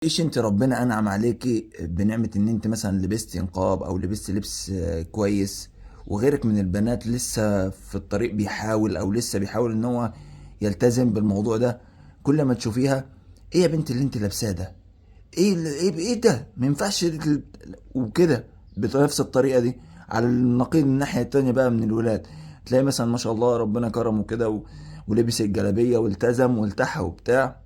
ايش انت ربنا انعم عليكي بنعمة ان انت مثلا لبستي نقاب او لبست لبس كويس، وغيرك من البنات لسه في الطريق بيحاول او لسه بيحاول ان هو يلتزم بالموضوع ده. كل ما تشوفيها: ايه يا بنت اللي انت لابساه ده؟ ايه ده؟ ما ينفعش وكده بنفس الطريقة دي. على النقيض الناحية التانية بقى من الولاد، تلاقي مثلا ما شاء الله ربنا كرمه كده ولبس الجلابية والتزم والتحى وبتاع،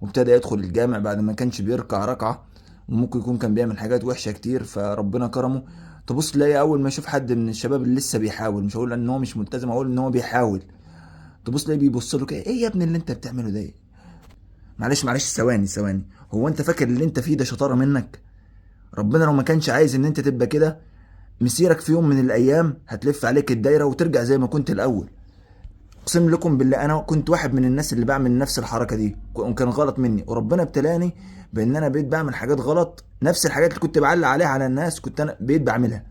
وابتدى يدخل الجامع بعد ما كانش بيركع ركعة، وممكن يكون كان بيعمل حاجات وحشة كتير فربنا كرمه. تبص تلاقي اول ما يشوف حد من الشباب اللي لسه بيحاول، مش هقول ان هو مش ملتزم، هقول ان هو بيحاول، تبص تلاقيه بيبص له كده: ايه يا ابني اللي انت بتعمله ده؟ معلش ثواني، هو انت فاكر اللي انت فيه ده شطارة منك؟ ربنا لو ما كانش عايز ان انت تبقى كده، مسيرك في يوم من الايام هتلف عليك الدايرة وترجع زي ما كنت الاول. اقسم لكم بالله انا كنت واحد من الناس اللي بعمل نفس الحركه دي، وكان غلط مني، وربنا ابتلاني بان انا بقيت بعمل حاجات غلط، نفس الحاجات اللي كنت بعلق عليها على الناس كنت انا بقيت بعملها.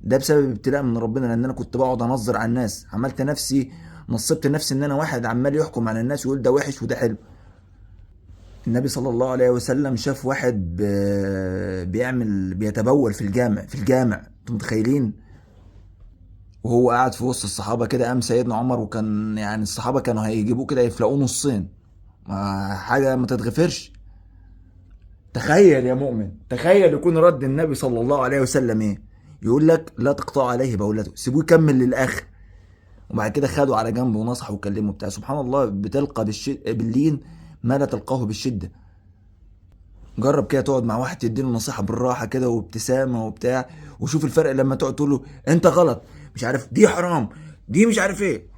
ده بسبب ابتلاء من ربنا، لان انا كنت بقعد انظر على الناس، عملت نفسي، نصبت نفسي ان انا واحد عمال يحكم على الناس ويقول ده وحش وده حلو. النبي صلى الله عليه وسلم شاف واحد بيتبول في الجامع، انتم متخيلين؟ وهو قاعد في وسط الصحابه كده، قام سيدنا عمر، وكان يعني الصحابه كانوا هيجيبوه كده يفلقوه نصين، حاجه ما تتغفرش. تخيل يا مؤمن، تخيل يكون رد النبي صلى الله عليه وسلم ايه؟ يقول لك: لا تقطعوا عليه بولته، سيبوه يكمل للاخر. وبعد كده خدوا على جنب ونصحوا وكلموا بتاع. سبحان الله، بتلقى باللين ما لا تلقاه بالشده. جرب كده تقعد مع واحد تديله نصيحه بالراحه كده وابتسامه وبتاع، وشوف الفرق لما تقعد تقول له: انت غلط، مش عارف، دي حرام، دي مش عارف ايه،